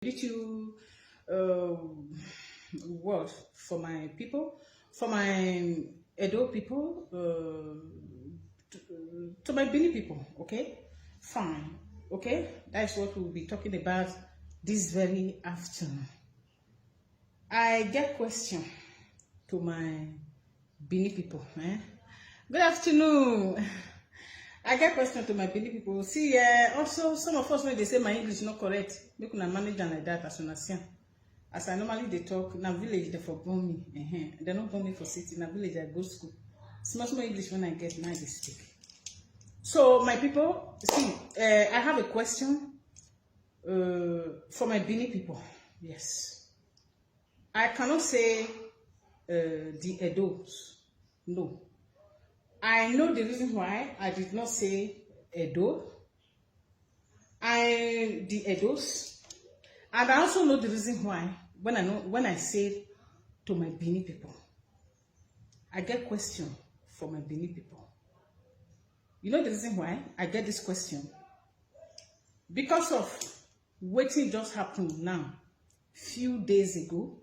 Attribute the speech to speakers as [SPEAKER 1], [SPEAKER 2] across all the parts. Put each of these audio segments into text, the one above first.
[SPEAKER 1] little word for my people, for my Edo people, to my Bini people, okay? Fine, okay? That's what we'll be talking about this very afternoon. I get question to my Bini people, eh? Good afternoon. I get question to my Bini people. See, also some of us when they say my English is not correct, make una manage them like that as soon as I normally they talk. Na village they for born me, they not born me for city. Na village I go school. Small English when I get now they speak. So my people, see, I have a question for my Bini people. Yes, I cannot say the Edos. No. I know the reason why I did not say Edo. The Edos. And I also know the reason why when I say to my Bini people, I get question for my Bini people. You know the reason why I get this question? Because of what just happened now, few days ago.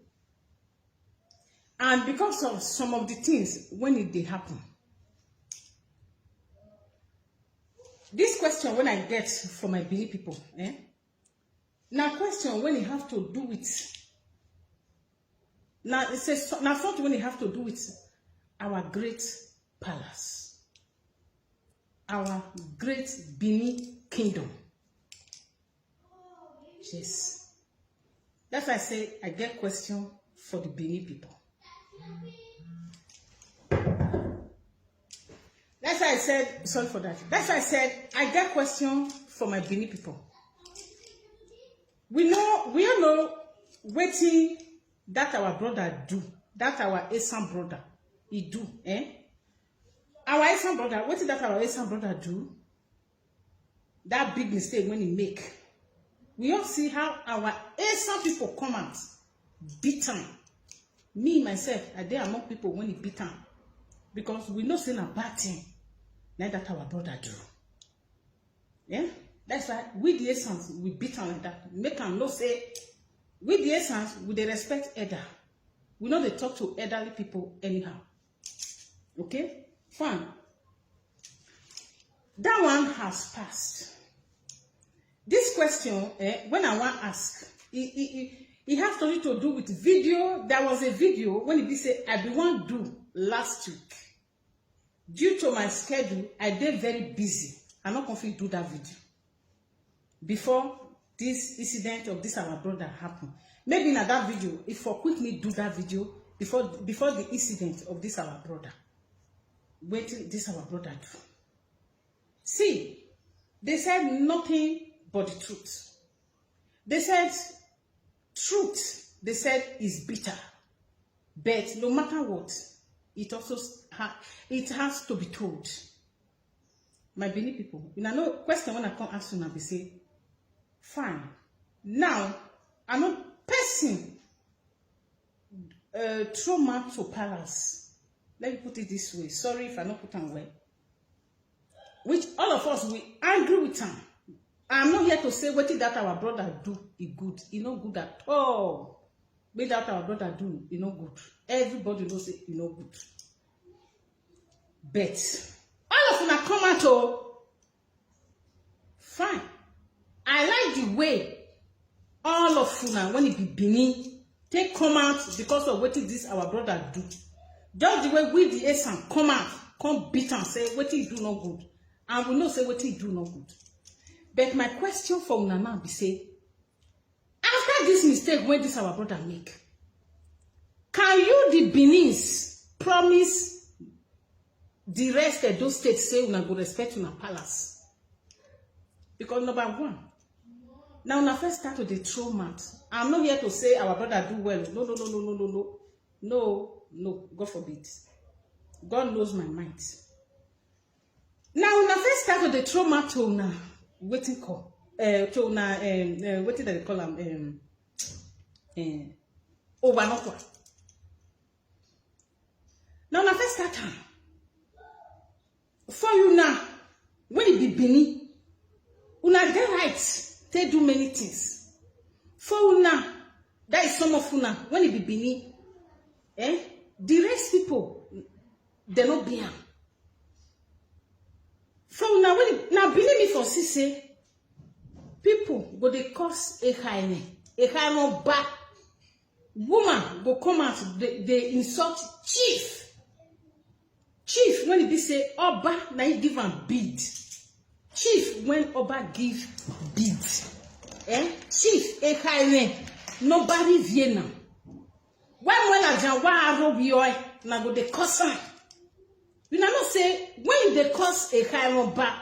[SPEAKER 1] And because of some of the things when it did happen. This question when I get from my Bini people, now question when it have to do with, now it says now something when it have to do with our great palace, our great Bini kingdom. Yes, that's why I say I get question for the Bini people. That's why I said, sorry for that. That's why I said, I get question for my Bini people. We all know waiting that our brother do, that our Esan brother, he do, Our Esan brother, waiting that our Esan brother do, that big mistake when he make. We all see how our Esan people come out, beat him. Me, myself, I dey among people when he beat him. Because we know saying a bad thing, like that our brother do. Yeah? That's why we the essence, we beat him like that. Make him know say, we the essence, we dey respect elder. We know they talk to elderly people anyhow. Okay? Fine. That one has passed. This question, when I want to ask, it has to do with video. There was a video when he said, I be want do last week. Due to my schedule, I did very busy. I'm not going to do that video. Before this incident of this our brother happened. Maybe in that video, if for quick me do that video before the incident of this our brother. Wait till this our brother do. See, they said nothing but the truth. They said truth, they said is bitter. But no matter what, it also it has to be told. My Bini people, you know, question when I come ask you now, be say, fine. Now, I'm not person trauma to palace. Let me put it this way. Sorry if I not put on well. Which all of us we angry with him. I'm not here to say what that our brother do is good. It's not good at all. What that our brother do is not good. Everybody knows it is not good. But all of them come out oh, fine. I like the way all of them when it be Bini take come out because of what this our brother do. Just the way we the Esan come out, come beat and say what he do not good, and we know say what he do not good. But my question for Nana be say, after this mistake when this our brother make, can you the Benis promise the rest of those states say una go respect una palace? Because number one, now when I first start with the trauma, I'm not here to say our brother do well. No, God forbid. God knows my mind. Now when I first start with the trauma to una waiting call, to una what did they call them? Obanokwa. Now when I first start time. For you now, when it be Bini, una get right, they do many things. For una, that is some of una, when it be Bini, the rest people, they no be am. For una, when it, now believe me for say, people go they cause a high no back. Woman go come out, they insult chief. Chief, when it be say, Oba, na he give am bid. Chief, when Oba give bid. Chief, a high nobody Vienna. When I jan wa aro yoy, na go de cause am. You know say, when they cause a high Oba,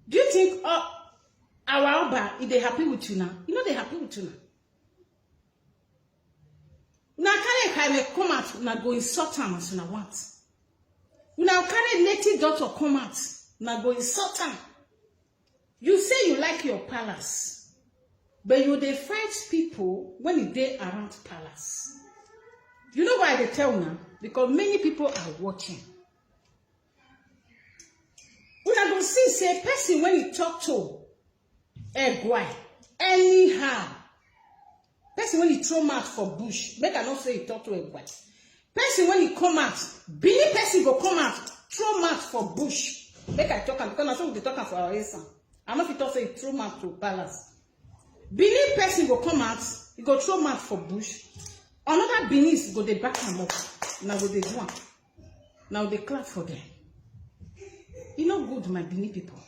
[SPEAKER 1] do you think our Oba, is they happy with you now? You know they happy with you now. Una carry high come out, una go insult am as una want. Una carry native daughter come out, una go insult am. You say you like your palace, but you dey fight people when you dey around palace. You know why they tell now? Because many people are watching. Una go see say person when you talk to Egwai, anyhow. Person when you throw mouth for bush, make I not say you talk to Egwai. Person when you come out, Bini person go come out, throw mouth for bush. Make I talk, because I saw they talking for our Esan. I know if you talk say throw mouth to palace. Bini person go come out, he go throw mouth for bush. Another Benis go they back them up. Now go they do one. Now they clap for them. You know good, my Bini people.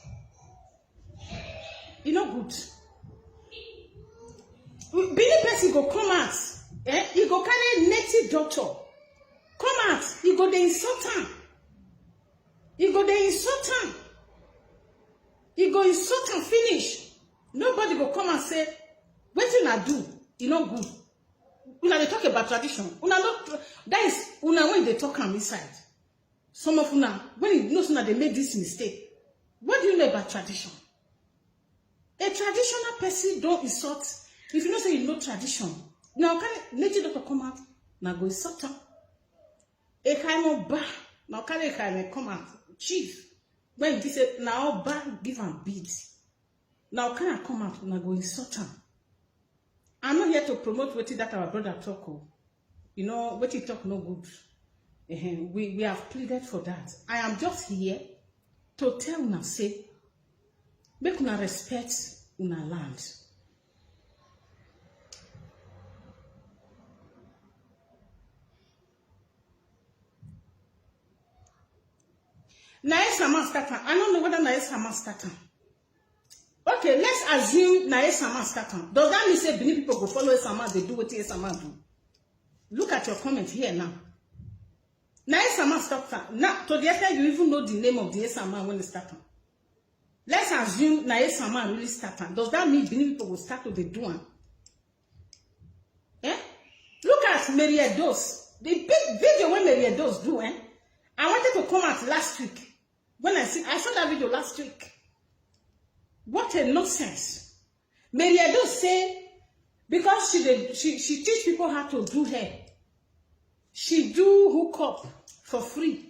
[SPEAKER 1] You know good. Bini person go come out. He go carry native daughter. Come out. He go dey insult am. He go dey insult am. He go insult am finish. Nobody go come and say, wetin I do? You know good. Una dey talk about tradition. Una not that is una when they talk am inside. Some of una when you know una they make this mistake. What do you know about tradition? A traditional person don't insult. If you know say you know tradition, now can native doctor come out, now go insult am. A kind of ba, now can a kind of come out, chief. When he said now ba give am beads. Now can I come out, now go insult am. I'm not here to promote what that our brother talk. You know what he talk no good. We have pleaded for that. I am just here to tell una say, make una respect una land. Nae Sama starter. I don't know whether Nae Sama starter. Okay, let's assume Nae Sama starter. Does that mean say Benin people go follow Sama? They do what Sama do. Look at your comment here now. Nae Sama starter. Now, to the extent you even know the name of the Sama when they start. Let's assume Nae Sama really starter. Does that mean Benin people will start to the doing? Look at Mary Edos. The big video when Mary Edos do. I wanted to come out last week. When I saw that video last week. What a nonsense. Mary Edos say because she teach people how to do hair. She do hook up for free.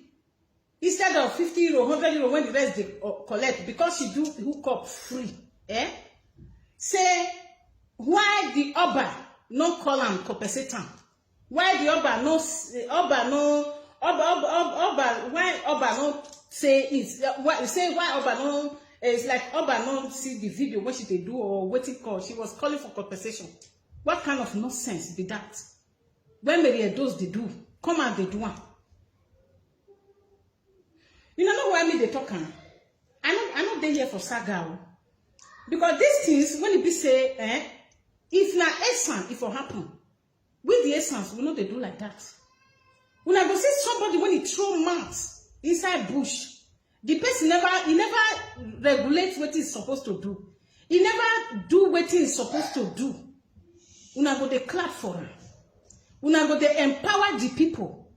[SPEAKER 1] Instead of 50 euro, 100 euro when the rest they collect, because she do hook up free. Say why the Oba no call am compensate am? Why the Oba no why Oba no say is why Oba no it's like Oba no see the video what she they do or what it called. She was calling for compensation. What kind of nonsense be that? When Mary Edos they do, come and they do one. You know why me they talk am? I know they here for saga. Because these things, when it be say, if na essence, if it happen, with the essence, we know they do like that. When I go see somebody when he throw mouth inside bush, the person never regulates what he's supposed to do. He never do what he's supposed to do. Una go they clap for her. Una go they empower the people.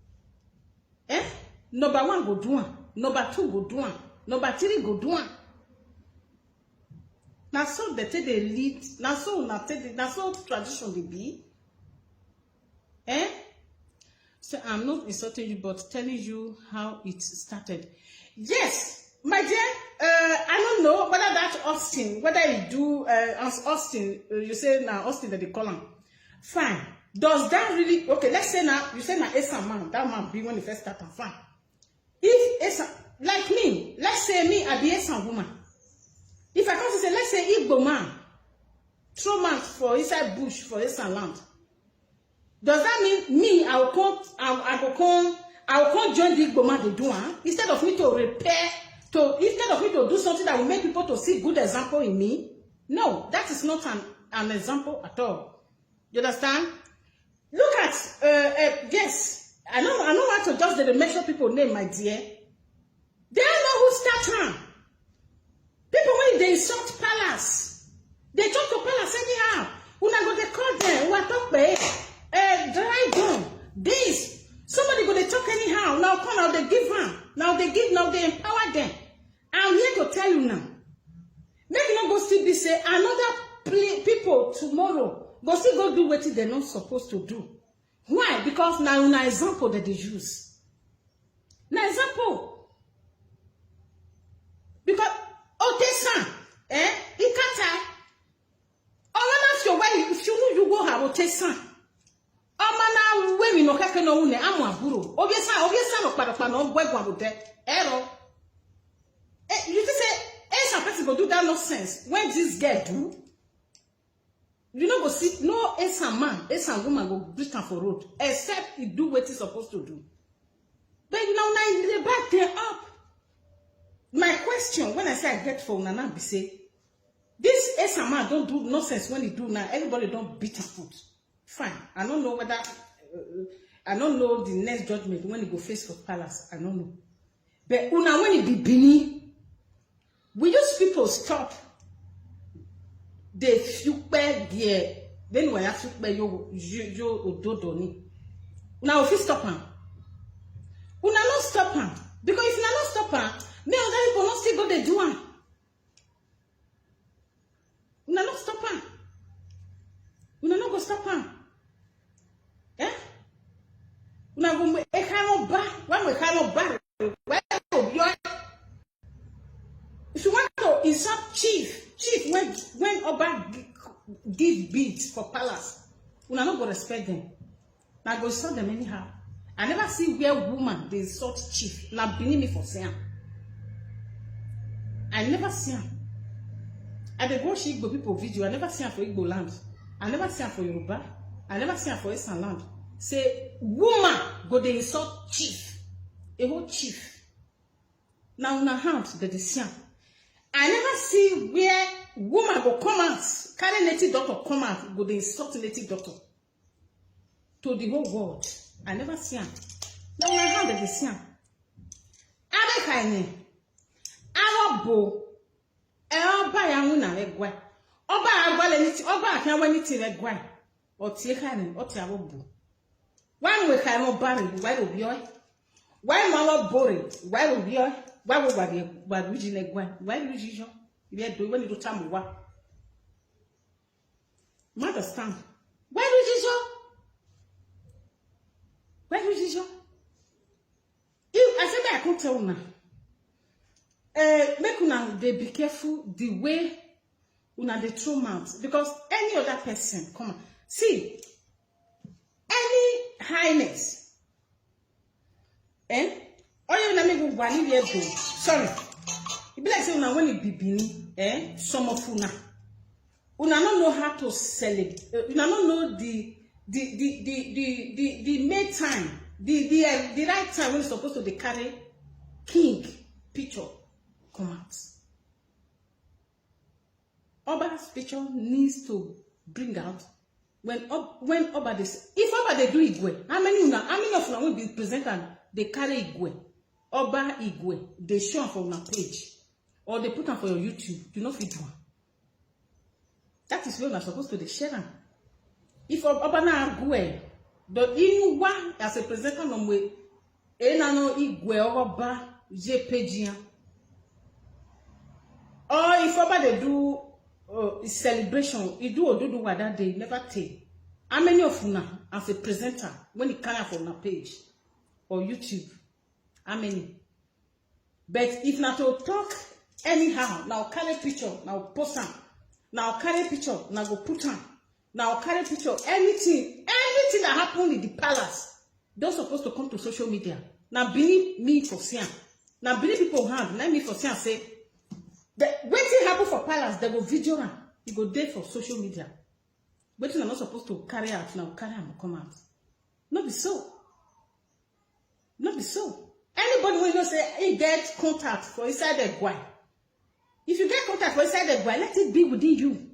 [SPEAKER 1] Number one go do one. Number two go do one. Number three go do one. Now so they take the lead. Now so tradition they be. So I'm not insulting you, but telling you how it started. Yes, my dear I don't know whether that Austin, whether he do Austin, you say now Austin that they call him. Fine. Does that really okay? Let's say now you say now Esa man, that man be when he first started. Fine. If Esa like me, let's say me I be Esa woman. If I come to say let's say Igbo man, throw man for inside bush for Esa land. Does that mean me I will come join the Igbo man they do instead of me to repair? Instead of me to do something that will make people to see good example in me? No, that is not an example at all. You understand? Look at yes, I don't want to just mention people's name, my dear. They know who start. People when they insult palace, they talk to palace anyhow. When I go they call them, what talk dry down. This somebody go they talk anyhow. Now come out they give them. Now they empower them. I'm here to tell you now. Make you not go still be say another people tomorrow go still go do what they're not supposed to do. Why? Because now an example that they use. Now example. Because Otesa, Ikata. If you know you go have Otesa. Omana we we no kake no une amu aburo. Obiesa no padapa no gwegwa bote. Ero. You just say, some person go do that nonsense. When this girl do, you know go see no some man, some woman go beat her for road, except he do what he's supposed to do. But you know now they back there up. My question when I say I get for Nana be say, this some man don't do nonsense when he do now. Everybody don't beat her foot. Fine. I don't know whether I don't know the next judgment when he go face for palace. I don't know. But una when he be Bini. Will those people stop? They fupe there. Then when I fupe yo ododoni. Now if you stop him, una not stop him because if you not stop him, me other people not still go they do him. Una not stop him. Una not go stop him. Eh? Una go make no bar. When we no bar. If you want to insult chief when Oba give bids for palace, we are not going to respect them. Now go insult them anyhow. I never see where woman they insult chief. Now beneath me for saying. I never see him. I dey go Igbo people video. I never see him for Igbo land. I never see him for Yoruba. I never see him for Eastern land. Say woman go they insult chief, a whole chief. Now in a hand they see him. I never see where woman go come out, carry native doctor come out, go they insult native doctor to the whole world. I never see him. Now I have the see him. Abe kaine, Arabo, Oba yamuna legwa, Oba agwale niti, Oba akanwa niti legwa, otie kaine, otie abobo. Why we cannot bury? Why will be why mama bore? Why will be why would why would you like why would you do when you do time what? Understand? Why would you why would you if I said I can't tell now. Make una they be careful the way una they throw mouth because any other person come on. See any highness. Oh, you na me go wani we go. Sorry. It be like say una when it be bini, some of una don't know how to celebrate. Una don't know the main time, the right time when you're supposed to carry king picture come out. Oba's picture needs to bring out when Oba this. If Oba they do Igwe, how many of them will be presented? They carry Igwe, Oba Igwe. They show for una page, or they put them for your YouTube. You know fit one. That is where we are supposed to share them. If Oba na Igwe, the Inuwa as a presenter no way, enano Igwe Oba JPG. Or if Oba they do celebration, you do what that day never take. How many of you now as a presenter when it come for una page or YouTube? How many? But if not to talk anyhow. Now carry picture, now post am. Now carry picture, now go put am. Now carry picture, anything that happened in the palace, they're supposed to come to social media. Now believe me for Siam. Now believe people have, let me for Siam say, wetin happen for palace, they go video am. You go there for social media. Wetin are not supposed to carry out, now carry am come out. Not be so. Not be so. Anybody when you say he get contact for inside the guy. If you get contact for inside the guy, let it be within you.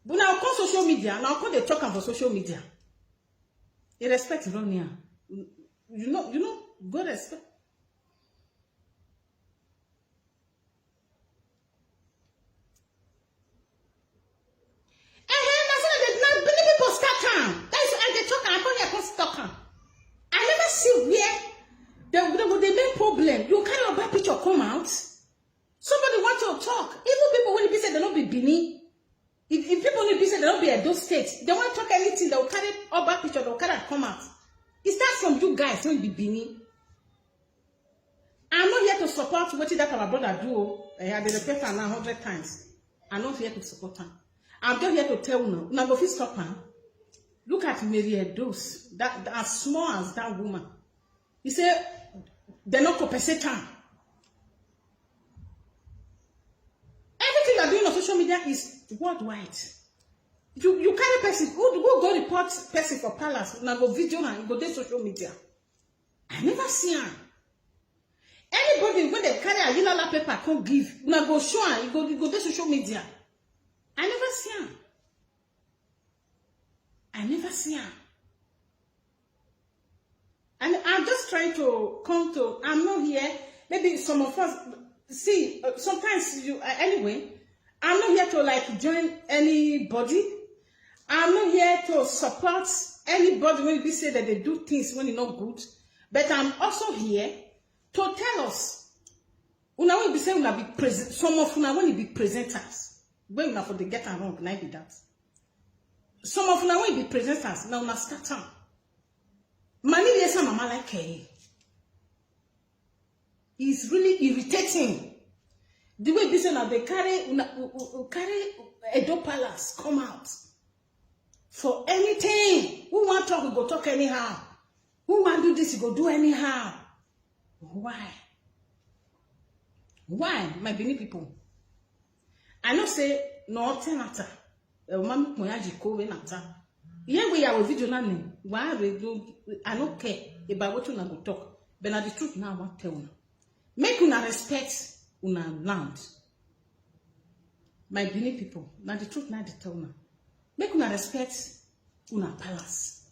[SPEAKER 1] But now come social media, now come they talk for social media. You respect Ronia. You know, go respect. I never see where the main problem. You carry your bad picture come out. Somebody want to talk. Even people when they say they don't be Bini. If people when they say they don't be at those states, they want to talk anything. They will carry all bad picture. They will carry come out. It starts from you guys when be Bini. I'm not here to support what that our brother do. I had repeat her now 100 times. I'm not here to support her. I'm just here to tell you now. Go stop her. Look at Mary Edos, that as small as that woman. He said they're not compensate her. Everything you're doing on social media is worldwide. You carry person who go report person for palace, now go video and go to social media. I never see her. Anybody when they carry a yellow paper can't give, now go show her, you go to social media. I never see her. I never see her. And I'm just trying to come to, I'm not here. Maybe some of us, see, sometimes you, anyway, I'm not here to like join anybody. I'm not here to support anybody when we say that they do things when it's not good. But I'm also here to tell us, una when we say una be present, some of una when you be presenters, when una for the get and wrong, not be that. Some of them will be presenters now. Now start time. Many yes, mama like her. It's really irritating. The way this now they carry Edo Palace come out for anything. Who want to talk? We go talk anyhow. Who want to do this? We go do anyhow. Why? Why, my Benin people? I know say no matter. Mama Moyaji ko we nata. Here we are with video na name. Why we do? I don't care about what you na go talk. But na the truth now I want tell you. Make una respect una land. My Benin people, na the truth now they tell you. Make una respect una palace.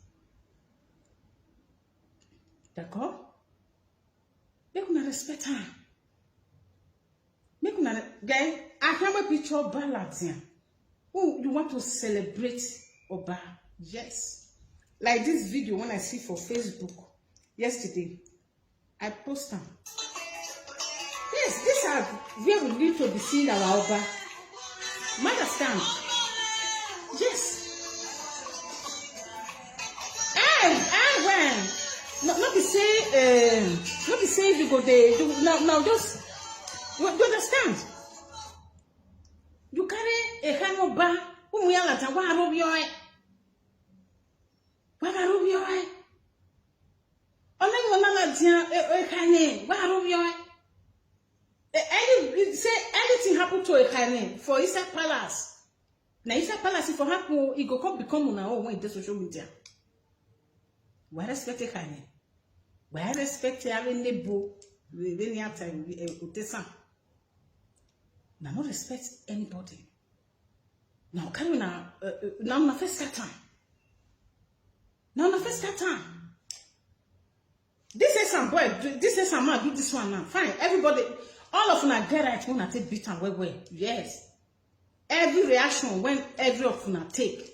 [SPEAKER 1] D'accord? Make una respect her. Make una guy. I have a picture ballads here. Oh, you want to celebrate Oba? Yes. Like this video when I see for Facebook yesterday, I post them. Yes, these are where we need to be seeing our Oba. You understand? Yes. And when not be say you go there. Now just you understand? You carry a hand ba umuyala ta wa robioy. Wa robioy. Only wanna dia e kane wa robioy. Any say anything happen to a kane for Isa Palace. Na Isa Palace if for happen it go come become una own when the social media. We respect a kane. We respect having nebo we any time utesa. Now, not respect anybody. Now, can you now na first time. Now, na first time. This is some boy. This is some man do this one now. Fine, everybody. All of una get right when I take beat and well. Yes. Every reaction when every of una take.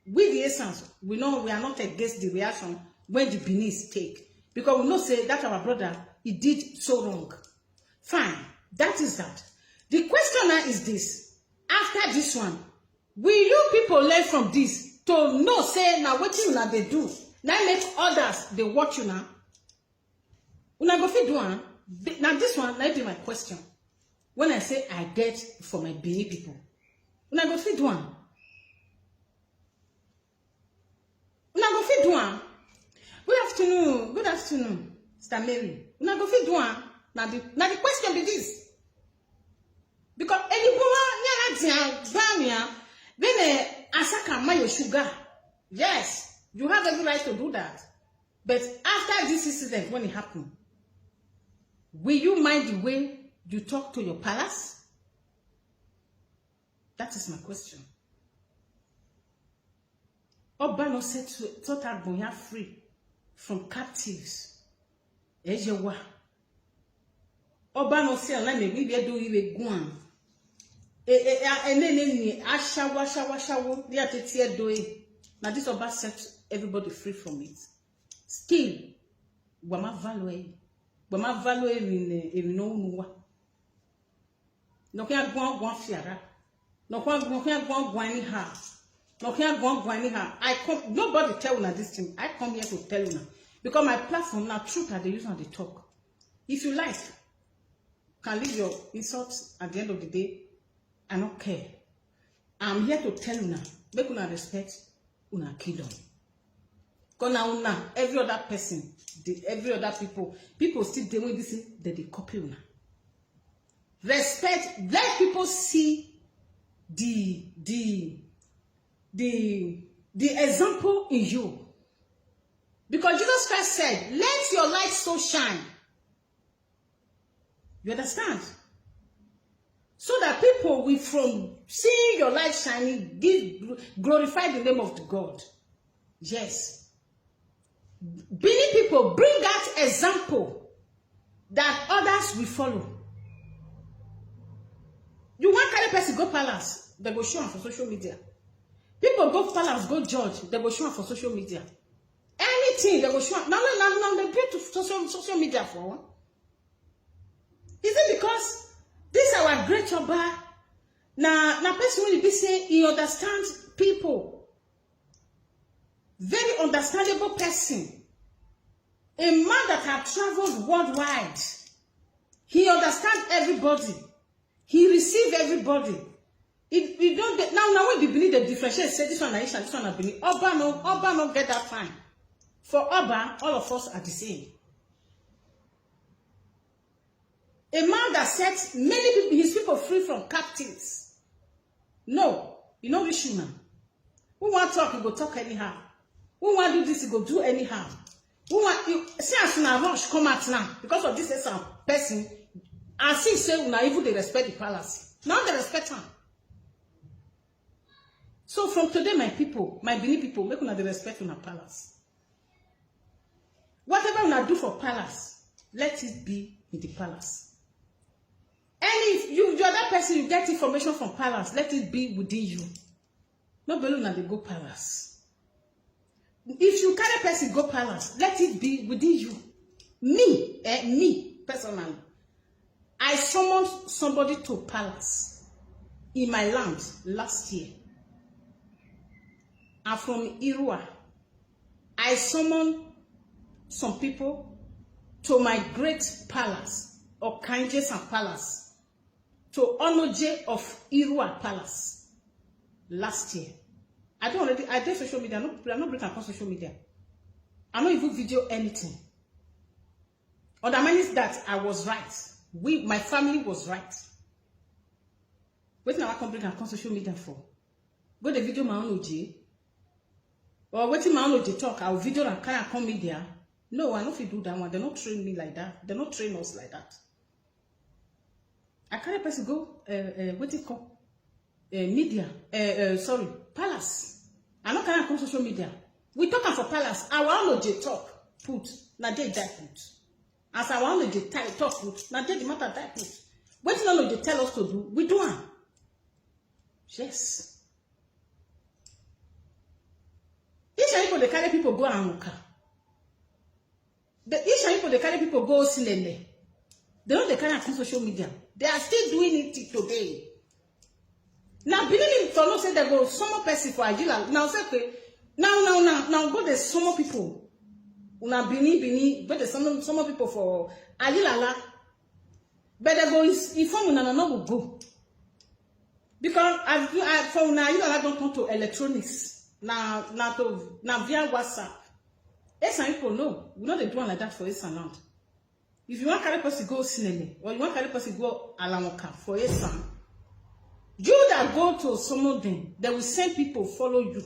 [SPEAKER 1] With the essence, we know we are not against the reaction when the Benin take. Because we know say that our brother, he did so wrong. Fine, that is that. The question now is this. After this one, will you people learn from this to know say now what you now they do? Now make others they watch you now. Una go fit do one. Now this one, let be my question. when I say I get for my Benin people. Una go fit do am. Una go fit do am. Good afternoon, Mr. Mary. Una go fit do am. Now the question be this. Because any woman then asaka my sugar. Yes, you have every right to do that. But after this incident, when it happened, will you mind the way you talk to your palace? That is my question. Oba no said thought Agbonya free from captives. Ejewa. Oba no say la me we do iwe guan. Eneni ashawo dia tetie doe. Now this Oba set everybody free from it. Still, wama value in no nuwa. No can go fiara. No can go anyhow. No can go anyhow. Nobody tell una this thing. I come here to tell una because my platform now truth that they use on the talk. If you like, can leave your insults at the end of the day. I don't care. I'm here to tell una. Make una respect una kingdom. Because now every other person, every other people still doing this thing, they copy una. Respect, let people see the example in you. Because Jesus Christ said, let your light so shine. You understand? So that people will, from seeing your light shining, glorify the name of the God. Yes. Benin people, bring that example that others will follow. You want carry person go palace, they go show them for social media. People go palace, go judge, they go show them for social media. Anything, they go show them. Now they pay to social media for. Is it because this our great Oba? Now person will be saying he understands people. Very understandable person. A man that has traveled worldwide. He understands everybody. He receives everybody. He don't get, now when they believe the differentiate, say this one Aisha, this one Benin. Oba no get that time. For Oba, all of us are the same. A man that sets many people, his people free from captives. No, you know which man. Who want to talk, he go talk anyhow. Who want to do this, he go do anyhow. Who want you see as una rush come out now because of this person, and see say una even they respect the palace. Now they respect him. So from today, my people, my Benin people, make una the respect una palace. Whatever una do for palace, let it be in the palace. And if you that person, you get information from palace, let it be within you. No balloon and they go palace. If you carry person go palace, let it be within you. Me personally, I summoned somebody to palace in my land last year. I'm from Irua. I summoned some people to my great palace, or Kanjesan Palace, to Onoje of Irua Palace last year. I did social media. I'm not breaking across social media. I'm not even video anything. Or that means that I was right. My family was right. Wait now I can bring across social media for. Go the video my own OJ. Or waiting my own OJ talk. I'll video and kind of come media. No, I don't do that one. They don't train me like that. They don't train us like that. I can't person go what it call media. Sorry, palace. I not kind of come social media. We talking for palace. I want to talk put. Now they die put. As I want to talk put. Now they the matter die put. What none of they tell us to do, we do it. Yes. Each people they carry people go Anuka. Each people they carry people go Silene. They don't they carry on social media. They are still doing it today. Now, beginning for not say they go some person for Agila. Now say okay. Now go the some people. Una Bini, but the some people for Agila. But they go inform una no go go. Because I for now you don't come to electronics. Now via WhatsApp. Esan people know. We know they do like that for Esan land. If you want carry person go Sinele, or you want carry person go Alamoka for Esan, you that go to Somodin, they will send people follow you.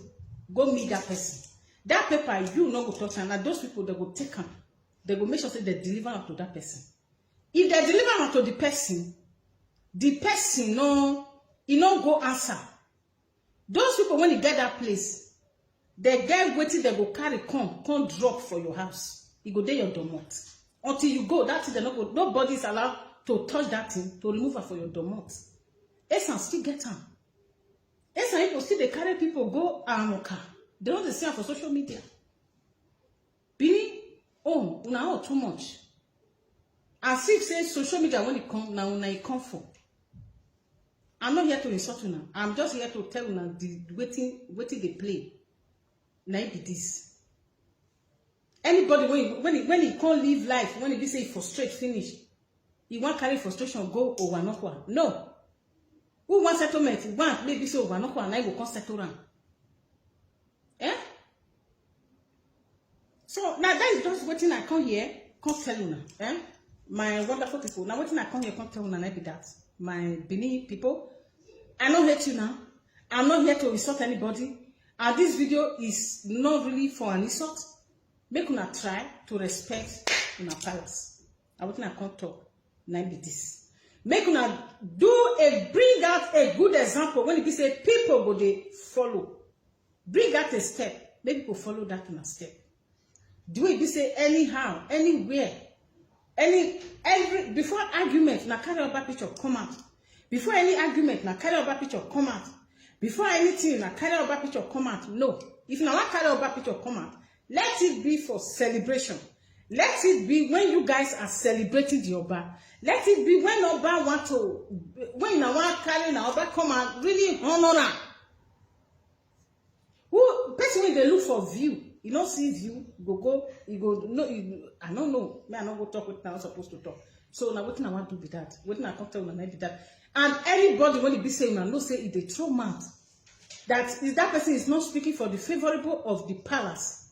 [SPEAKER 1] Go meet that person. That paper you no go touch, and those people they go take them. They go make sure say they deliver up to that person. If they deliver up to the person no, he no go answer. Those people when you get that place, they get waiting, they go carry come drop for your house. You go there your domot. Until you go, that thing they no go, nobody is allowed to touch that thing to remove her for your domot. Esan still get them. Esan people still they carry people go Amoka. They don't see her for social media. Bini, oh, una too much. As if say social media when it come now, it come for. I'm not here to insult you now. I'm just here to tell you now the waiting they play. Now it be this. Anybody when he can't live life, when he be say frustrate finish, he want carry frustration go over no. No. Who want settlement? Who want maybe say over no and I go come settle around. Eh? So now that is just waiting I come here, come tell you now. Eh? My wonderful people. Now waiting I come here, come tell you now be that. My Benin people, I don't hate you now. I'm not here to insult anybody. And this video is not really for an insult. Make una try to respect una palace. I want to come talk. Now be this. Make una bring out a good example when it say people go they follow. Bring out a step. Make people follow that in a step. Do it be say anyhow, anywhere. Before argument, na carry over picture come out. Before any argument, na carry over picture come out. Before anything, na carry over picture come out. No. If na want carry over picture come out, let it be for celebration. Let it be when you guys are celebrating the Oba. Let it be when Oba want to, when na want carry na Oba come out, really honor am. Who person when they look for view, you don't see view, you go no, I don't know. Me I not go talk with I'm supposed to talk. So now what I want to be that. What I come tell you be that. And anybody when he be saying no say it they throw mouth. That is that person is not speaking for the favorable of the palace.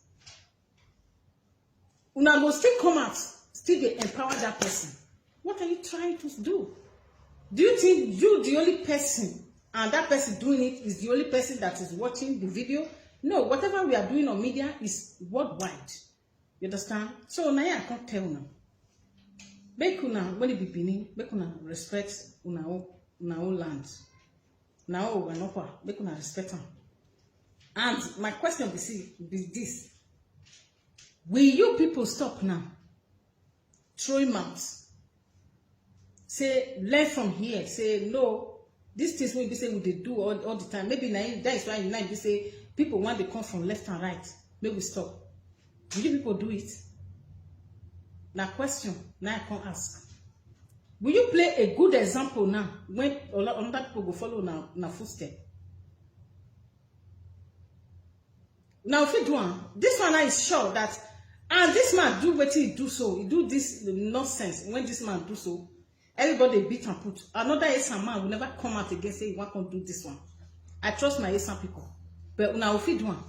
[SPEAKER 1] Una go still come out, still they empower that person. What are you trying to do? Do you think you the only person and that person doing it is the only person that is watching the video? No, whatever we are doing on media is worldwide. You understand? So now I can't tell now. Make una when it be Benin, make una respect una own land. Now make una respect them. And my question be this. Will you people stop now? Throwing mouths. Say, learn from here. Say, no, these things will be saying they do all the time. Maybe that is why you say people want to come from left and right. Maybe stop. Will you people do it? Now question, now I can ask. Will you play a good example now when other people go follow now footstep? Now if you do one, this one is sure that and this man do what he do so, he do this nonsense. When this man do so, everybody beat and put. Another Esan man will never come out again say he want to do this one. I trust my Esan people. But now if you do one,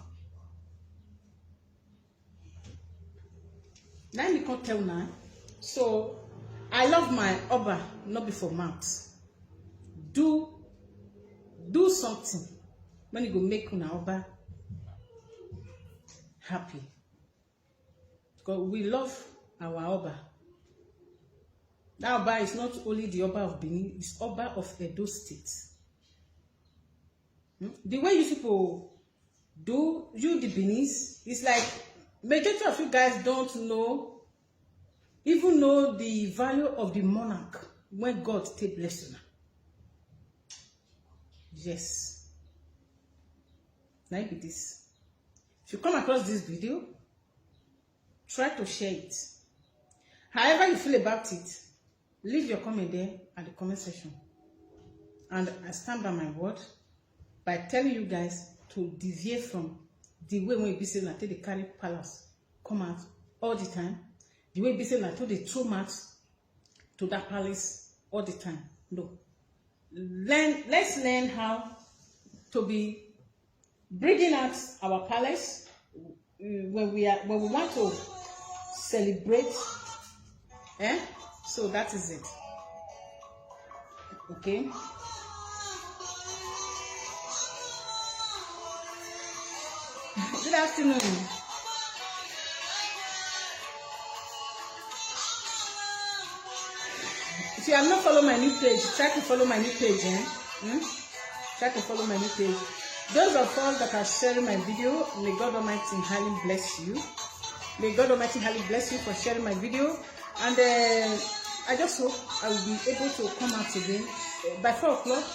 [SPEAKER 1] now me can't tell now. So I love my Oba, not before mouth. Do something when you go make una Oba happy. Because we love our Oba. That Oba is not only the Oba of Benin, it's Oba of Edo State. The way you people do, you the Benis, it's like majority of you guys don't know, even know the value of the monarch when God take bless you. Yes. Now be this. If you come across this video, try to share it. However you feel about it, leave your comment there at the comment section. And I stand by my word by telling you guys to deviate from the way when you be saying that they carry palace come out all the time. The way you be saying that they throw mats to that palace all all the time. No. Let's learn how to be bringing out our palace when we want to celebrate. So that is it. Okay. Good afternoon. If you have not followed my new page, try to follow my new page. Try to follow my new page. Those of us that are sharing my video, may God Almighty highly bless you. May God Almighty highly bless you for sharing my video. And I just hope I will be able to come out again. By 4 o'clock,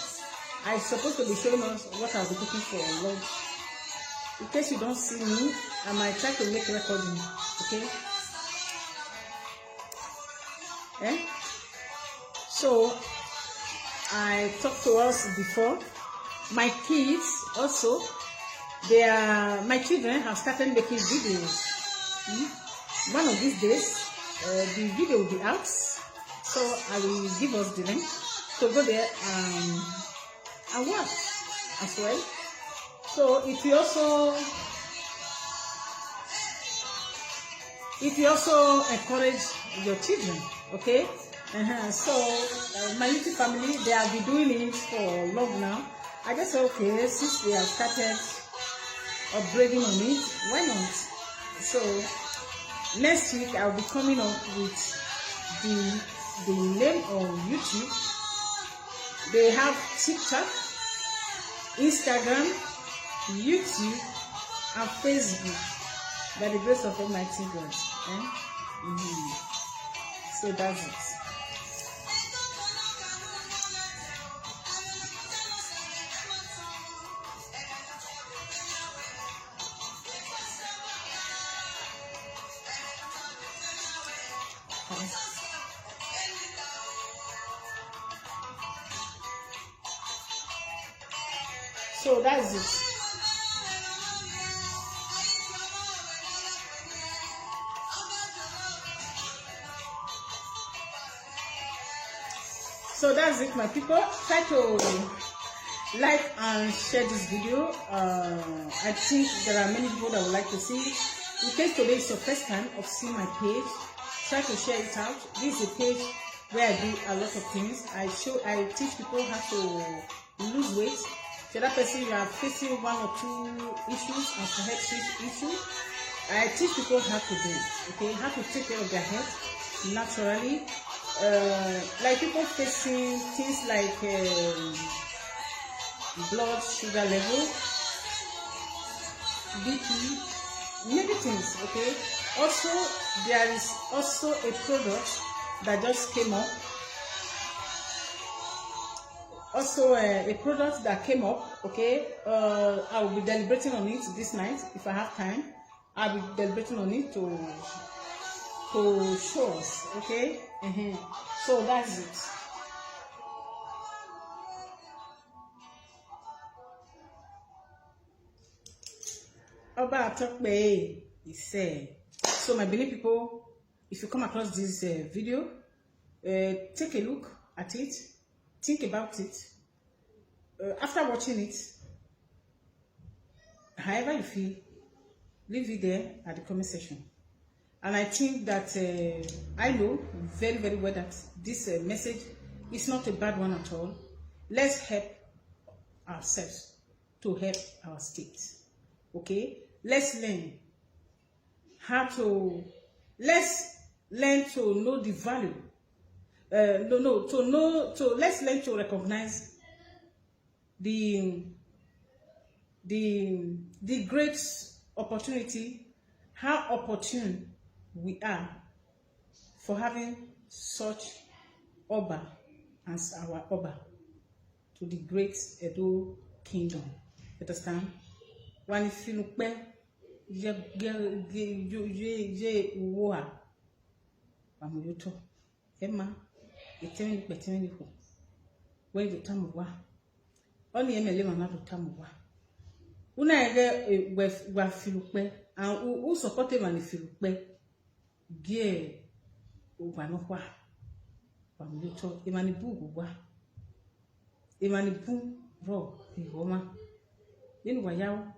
[SPEAKER 1] I'm supposed to be showing us what I'll be cooking for lunch. In case you don't see me, I might try to make recording. Okay? So, I talked to us before. My kids also, my children have started making videos. One of these days, the video will be out. So, I will give us the link to go there and watch as well. So, if you also encourage your children, okay? So, my little family, they have been doing it for long now. I just said, okay, since they have started upgrading on it, why not? So, next week, I'll be coming up with the name on YouTube. They have TikTok, Instagram, YouTube, and Facebook. By the grace of Almighty God. So that's it. So that's it. So that's it, my people. Try to like and share this video. I think there are many people that would like to see it. In case today is your first time of seeing my page, try to share it out. This is a page where I do a lot of things. I teach people how to lose weight. The other person, you are facing 1 or 2 issues and health issues. I teach people how to do it. Okay, how to take care of their health naturally. Like people facing things like blood sugar level, BP, many things. Okay. Also, there is also a product that just came up. Also, a product that came up. Okay. I will be deliberating on it this night if I have time. I'll be deliberating on it to show us. Okay. So that's it. Oba Atokpe is so my Benin people, if you come across this video, take a look at it, think about it. After watching it, however you feel, leave it there at the comment section. And I think that I know very, very well that this message is not a bad one at all. Let's help ourselves to help our state. Okay? Let's learn let's learn to know the value. Let's learn to recognize the great opportunity, how opportune we are for having such Oba as our Oba to the great Edo kingdom. Understand? When if you look back, Emma, when the time of only MLM another time of Una were Philippe and who supported man Philippe. Gear Ubanoqua Pamuto, Emanibu, Gua, Emanibu, Ro, Igoma, Yenwayao,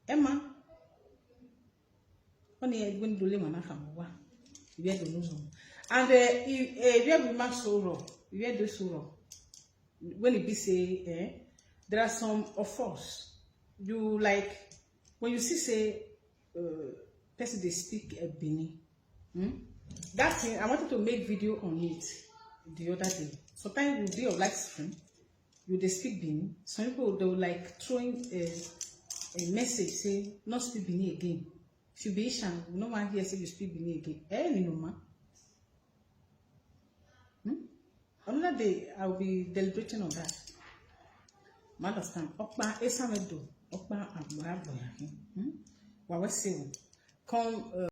[SPEAKER 1] Emma, only a window lemon from Wa, you had the news. And if you have a sorrow, you had the sorrow. When it be say, there are some of us, you like, when you see say, person they speak a Bini, that thing, I wanted to make video on it the other day. Sometimes you do your live stream, you they speak Bini. Some people they will like throwing a message say not speak Bini again. If you be Asian, no one here say you speak Bini again. No man. Another day I'll be deliberating on that. Understand? Okpa esamedo, okpa abuaboya. Wawe se come